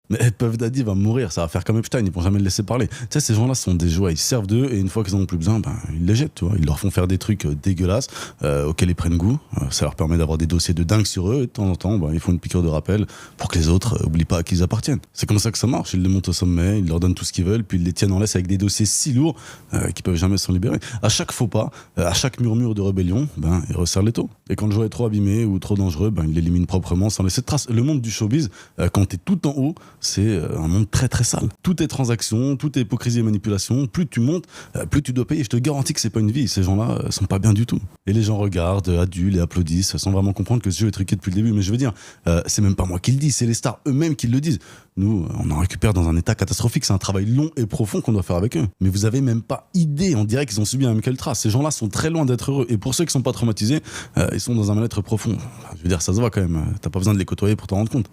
Mais Puff Daddy va mourir, ça va faire comme Epstein, ils vont jamais le laisser parler. Tu sais, ces gens-là sont des jouets, ils servent d'eux et une fois qu'ils en ont plus besoin, ben, ils les jettent, tu vois. Ils leur font faire des trucs dégueulasses auxquels ils prennent goût. Ça leur permet d'avoir des dossiers de dingue sur eux et de temps en temps, ben, ils font une piqûre de rappel pour que les autres oublient pas à qui ils appartiennent. C'est comme ça que ça marche, ils les montent au sommet, ils leur donnent tout ce qu'ils veulent, puis ils les tiennent en laisse avec des dossiers si lourds qu'ils peuvent jamais s'en libérer. À chaque faux pas, à chaque murmure de rébellion, ben, ils resserrent les taux. Et quand le jouet est trop abîmé ou trop dangereux, ben, ils l'éliminent proprement sans laisser de traces. Le monde du showbiz, quand t'es tout en haut, c'est un monde très très sale. Tout est transaction, tout est hypocrisie et manipulation. Plus tu montes, plus tu dois payer. Je te garantis que c'est pas une vie. Ces gens-là sont pas bien du tout. Et les gens regardent, adulent et applaudissent sans vraiment comprendre que ce jeu est truqué depuis le début. Mais je veux dire, c'est même pas moi qui le dis, c'est les stars eux-mêmes qui le disent. Nous, on en récupère dans un état catastrophique. C'est un travail long et profond qu'on doit faire avec eux. Mais vous avez même pas idée. On dirait qu'ils ont subi un Michael Trace. Ces gens-là sont très loin d'être heureux. Et pour ceux qui sont pas traumatisés, ils sont dans un mal-être profond. Je veux dire, ça se voit quand même. T'as pas besoin de les côtoyer pour t'en rendre compte.